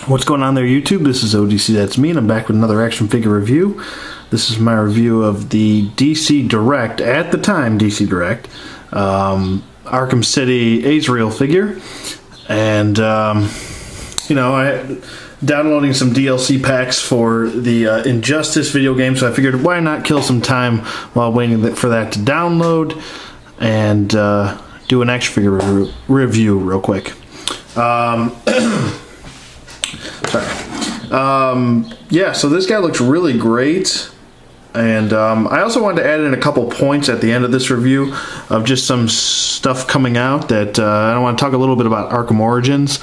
What's going on there, YouTube? This is ODC, that's me, and I'm back with another action figure review. This is my review of the DC Direct, at the time DC Direct, Arkham City Azrael figure. And, I downloading some DLC packs for the Injustice video game, so I figured why not kill some time while waiting for that to download and do an action figure review real quick. So this guy looks really great, and I also wanted to add in a couple points at the end of this review of just some stuff coming out that I want to talk a little bit about Arkham Origins,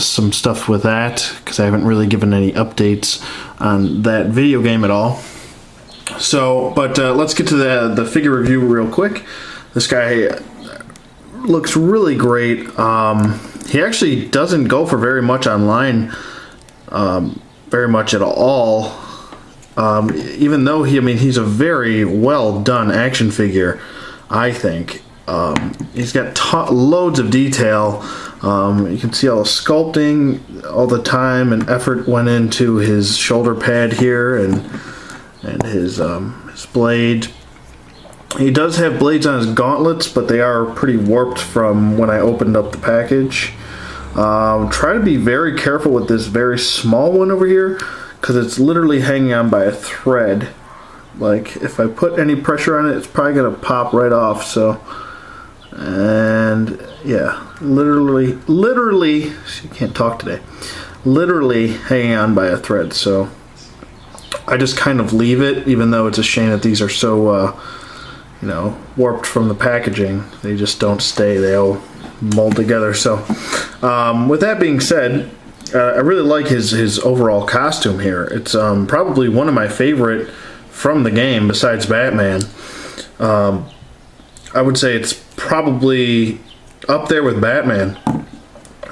some stuff with that, because I haven't really given any updates on that video game at all. So, but let's get to the figure review real quick. This guy looks really great. He actually doesn't go for very much online, very much at all. Even though he's a very well done action figure, I think. He's got loads of detail. You can see all the sculpting, all the time and effort went into his shoulder pad here and his blade. He does have blades on his gauntlets, but they are pretty warped from when I opened up the package. Try to be very careful with this very small one over here, because it's literally hanging on by a thread. Like, if I put any pressure on it, it's probably going to pop right off. So, and yeah, literally, she can't talk today. Literally hanging on by a thread. So, I just kind of leave it, even though it's a shame that these are so, warped from the packaging. They just don't stay. They all mold together. So, with that being said, I really like his overall costume here. It's probably one of my favorite from the game besides Batman. I would say it's probably up there with Batman.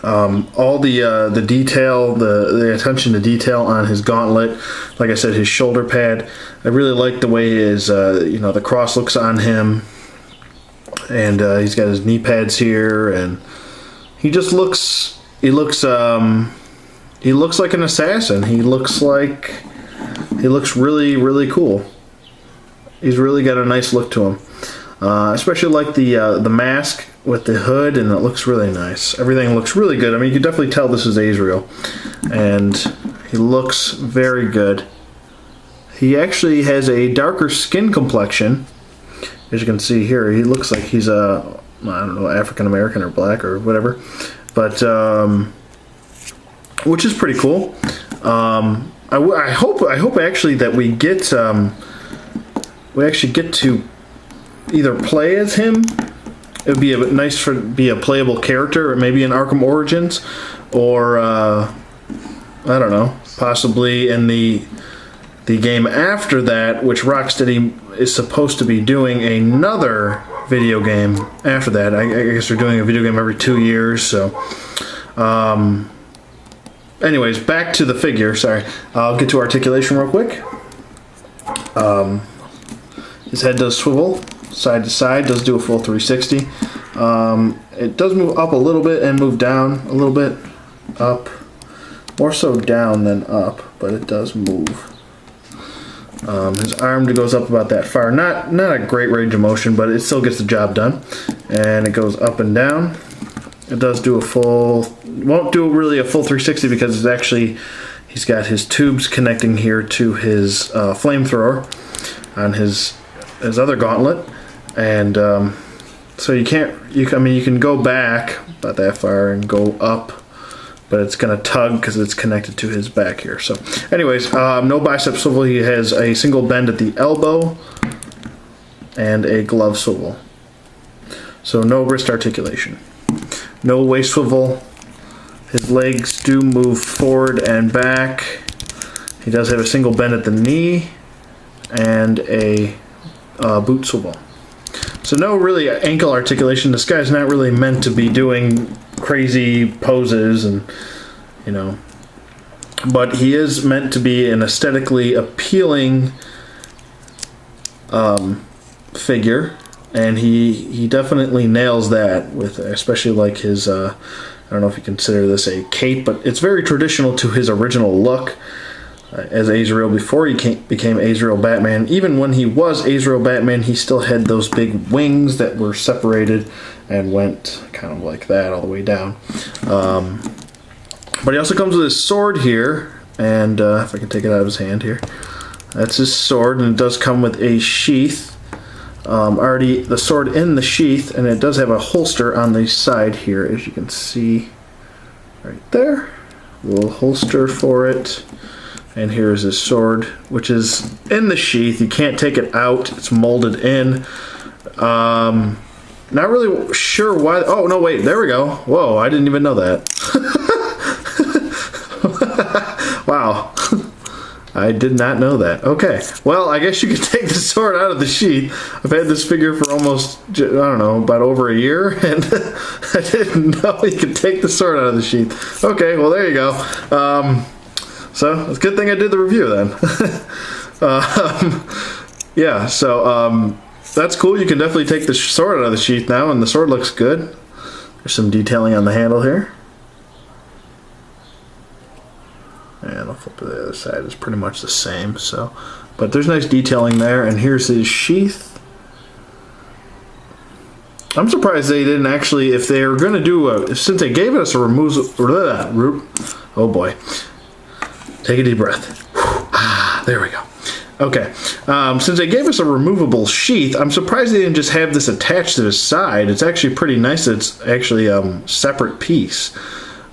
All the detail, the attention to detail on his gauntlet, like I said, his shoulder pad. I really like the way his the cross looks on him, and he's got his knee pads here, and he just looks. He looks like an assassin. He looks really, really cool. He's really got a nice look to him. Especially like the mask with the hood, and it looks really nice. Everything looks really good. I mean, you can definitely tell this is Azrael, and he looks very good. He actually has a darker skin complexion, as you can see here. He looks like he's I don't know, African American or black or whatever, but which is pretty cool. I hope actually that we actually get to either play as him. It would be nice to be a playable character, or maybe in Arkham Origins, or I don't know, possibly in the game after that, which Rocksteady is supposed to be doing another video game after that. I guess they're doing a video game every 2 years. So, anyways, back to the figure. Sorry, I'll get to articulation real quick. His head does swivel side to side, does do a full 360. It does move up a little bit and move down a little bit. Up, more so down than up, but it does move. His arm goes up about that far. Not a great range of motion, but it still gets the job done. And it goes up and down. It does do won't do really a full 360 because it's actually, he's got his tubes connecting here to his flamethrower on his other gauntlet, and so you can go back about that far and go up, but it's going to tug because it's connected to his back here. So anyways, no bicep swivel. He has a single bend at the elbow and a glove swivel, so no wrist articulation, no waist swivel. His legs do move forward and back. He does have a single bend at the knee and a boot swivel. So no really ankle articulation. This guy's not really meant to be doing crazy poses, and but he is meant to be an aesthetically appealing figure, and he definitely nails that with, especially like his don't know if you consider this a cape, but it's very traditional to his original look as Azrael before he became Azrael Batman. Even when he was Azrael Batman, he still had those big wings that were separated and went kind of like that all the way down. But he also comes with his sword here, and if I can take it out of his hand here, that's his sword, and it does come with a sheath. Already the sword in the sheath, and it does have a holster on the side here, as you can see right there. A little holster for it. And here's his sword, which is in the sheath. You can't take it out. It's molded in. Not really sure why. Oh, no, wait. There we go. Whoa, I didn't even know that. Wow. I did not know that. Okay. Well, I guess you could take the sword out of the sheath. I've had this figure for almost, I don't know, about over a year, and I didn't know you could take the sword out of the sheath. Okay, well, there you go. So, it's a good thing I did the review then. Yeah, so that's cool. You can definitely take the sword out of the sheath now, and the sword looks good. There's some detailing on the handle here. And I'll flip to the other side. It's pretty much the same. So, but there's nice detailing there. And here's his sheath. I'm surprised they didn't actually, if they were going to do since they gave us a oh boy. Take a deep breath. There we go. Okay. Since they gave us a removable sheath, I'm surprised they didn't just have this attached to the side. It's actually pretty nice that it's actually a separate piece.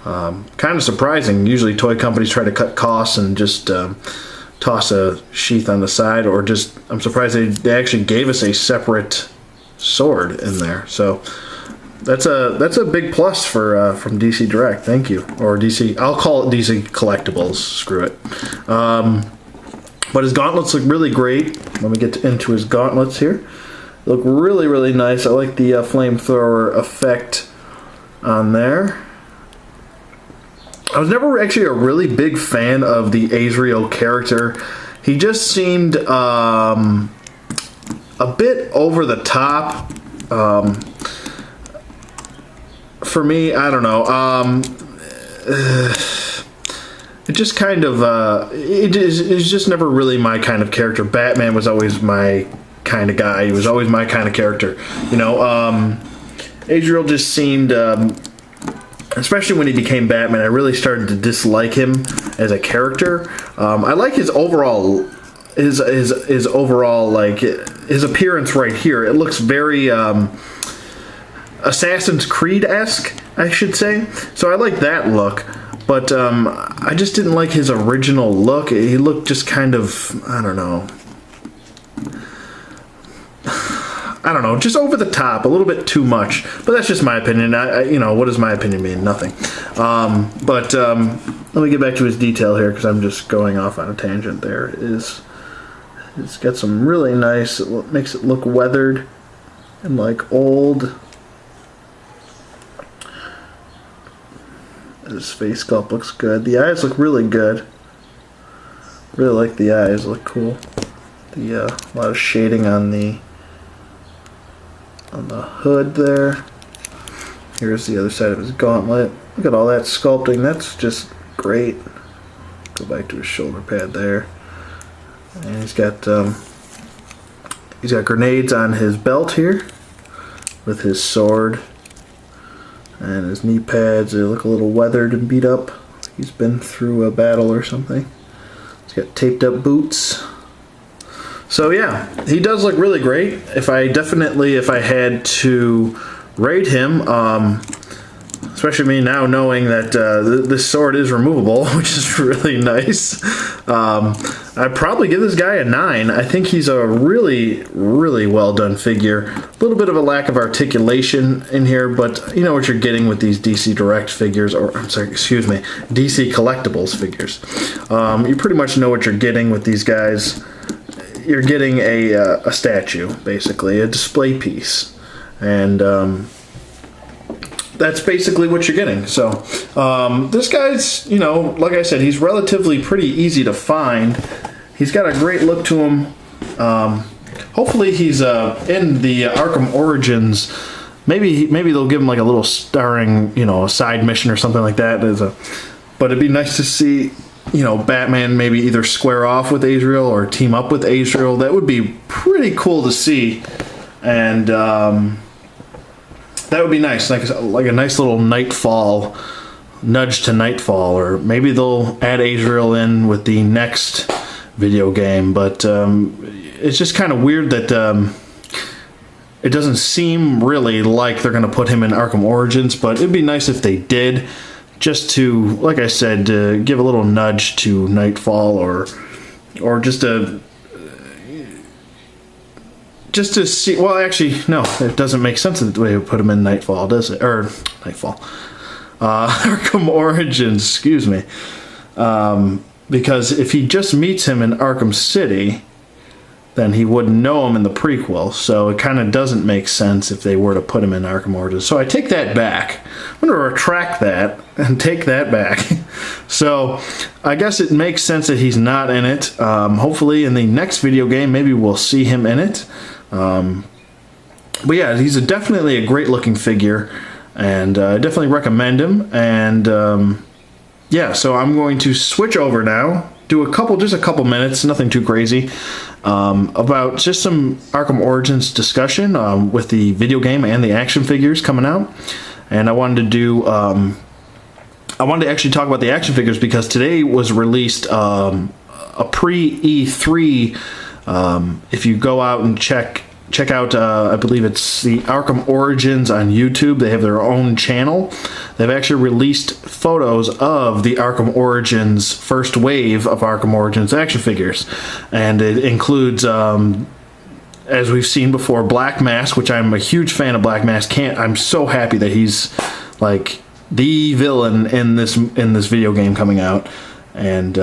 Kind of surprising. Usually toy companies try to cut costs and just toss a sheath on the side, or just, I'm surprised they actually gave us a separate sword in there. So that's a big plus for from DC Direct. Thank you. Or DC, I'll call it DC Collectibles. Screw it. But his gauntlets look really great. Let me get into his gauntlets here. They look really, really nice. I like the flamethrower effect on there. I was never actually a really big fan of the Azrael character. He just seemed a bit over the top. For me, I don't know. It just kind of, it's just never really my kind of character. Batman was always my kind of guy. He was always my kind of character. You know, Azrael just seemed, especially when he became Batman, I really started to dislike him as a character. I like his overall, his overall, like, his appearance right here. It looks very, Assassin's Creed-esque, I should say. So I like that look. But I just didn't like his original look. He looked just kind of, I don't know, just over the top, a little bit too much. But that's just my opinion. You know, what does my opinion mean? Nothing. But let me get back to his detail here, because I'm just going off on a tangent there. It's got some really nice, it makes it look weathered and like old. His face sculpt looks good. The eyes look really good. Really like the eyes. Look cool. A lot of shading on the hood there. Here's the other side of his gauntlet. Look at all that sculpting. That's just great. Go back to his shoulder pad there. And he's got grenades on his belt here with his sword. And his knee pads, they look a little weathered and beat up. He's been through a battle or something. He's got taped up boots. So yeah, he does look really great. If I had to rate him, especially me now knowing that this sword is removable, which is really nice, I'd probably give this guy a 9. I think he's a really, really well done figure. A little bit of a lack of articulation in here, but you know what you're getting with these DC Direct figures, or I'm sorry, excuse me, DC Collectibles figures. You pretty much know what you're getting with these guys. You're getting a statue, basically, a display piece, and that's basically what you're getting. So this guy's, you know, like I said, he's relatively pretty easy to find. He's got a great look to him. Hopefully he's in the Arkham Origins maybe they'll give him like a little starring, a side mission or something like that. But it'd be nice to see, Batman maybe either square off with Azrael or team up with Azrael. That would be pretty cool to see, and that would be nice, like a nice little Nightfall nudge to Nightfall, or maybe they'll add Azrael in with the next video game. But it's just kind of weird that it doesn't seem really like they're going to put him in Arkham Origins, but it'd be nice if they did, just to, like I said, give a little nudge to Nightfall, or just to see. Well, actually, no, it doesn't make sense the way they put him in Nightfall, does it? Or Nightfall, Arkham Origins, excuse me. Because if he just meets him in Arkham City, then he wouldn't know him in the prequel. So it kind of doesn't make sense if they were to put him in Arkham Origins. So I take that back. I'm going to retract that and take that back. So I guess it makes sense that he's not in it. Hopefully in the next video game, maybe we'll see him in it. But yeah, he's definitely a great looking figure, and I definitely recommend him. And yeah, so I'm going to switch over now, do just a couple minutes, nothing too crazy, about just some Arkham Origins discussion with the video game and the action figures coming out. And I wanted to actually talk about the action figures because today was released a pre-E3. If you go out and check out, I believe it's the Arkham Origins on YouTube. They have their own channel. They've actually released photos of the Arkham Origins first wave of Arkham Origins action figures. And it includes, as we've seen before, Black Mask, which I'm a huge fan of Black Mask. I'm so happy that he's like the villain in this video game coming out. And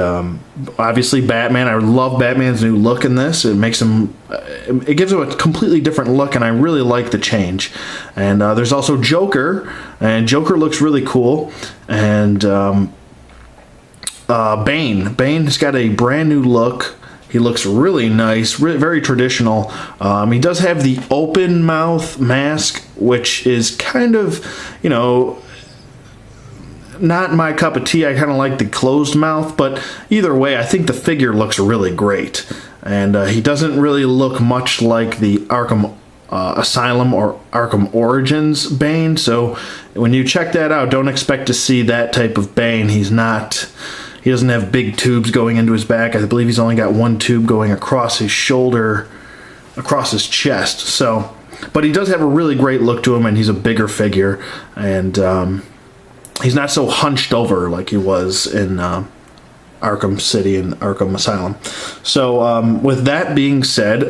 obviously Batman. I love Batman's new look in this. It makes him, it gives him a completely different look, and I really like the change. And there's also Joker, and Joker looks really cool. And Bane's got a brand new look. He looks really nice, very traditional. He does have the open mouth mask, which is kind of, not my cup of tea. I kind of like the closed mouth, but either way, I think the figure looks really great. And he doesn't really look much like the Arkham Asylum or Arkham Origins Bane, so when you check that out, don't expect to see that type of Bane. He doesn't have big tubes going into his back. I believe he's only got one tube going across his shoulder, across his chest. So, but he does have a really great look to him, and he's a bigger figure, and he's not so hunched over like he was in Arkham City and Arkham Asylum. So with that being said,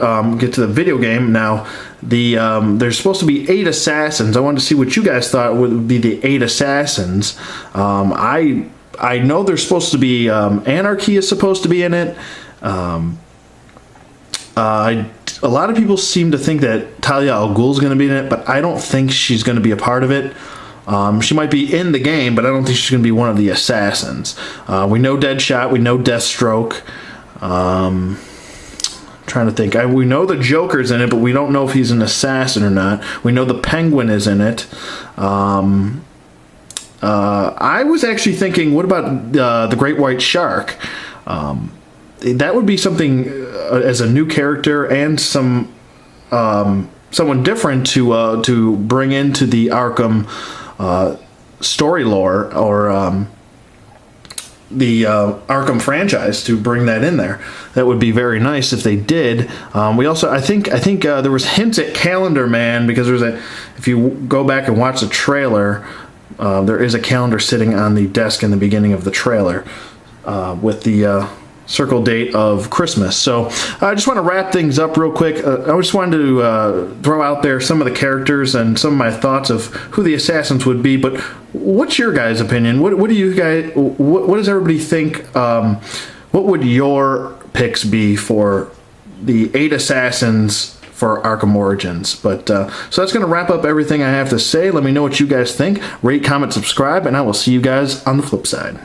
get to the video game now. There's supposed to be 8 assassins. I wanted to see what you guys thought would be the 8 assassins. I know there's supposed to be Anarchy is supposed to be in it. A lot of people seem to think that Talia al Ghul is going to be in it, but I don't think she's going to be a part of it. She might be in the game, but I don't think she's going to be one of the assassins. We know Deadshot, we know Deathstroke. Trying to think. We know the Joker's in it, but we don't know if he's an assassin or not. We know the Penguin is in it. I was actually thinking, what about the Great White Shark? That would be something as a new character and someone different to bring into the Arkham story lore, or the Arkham franchise, to bring that in there. That would be very nice if they did. We also, I think there was hints at Calendar Man, because if you go back and watch the trailer, there is a calendar sitting on the desk in the beginning of the trailer with the circle date of Christmas. So I just want to wrap things up real quick. I just wanted to throw out there some of the characters and some of my thoughts of who the assassins would be. But what's your guys' opinion? What do you guys? What does everybody think? What would your picks be for the 8 assassins for Arkham Origins? But so that's going to wrap up everything I have to say. Let me know what you guys think. Rate, comment, subscribe, and I will see you guys on the flip side.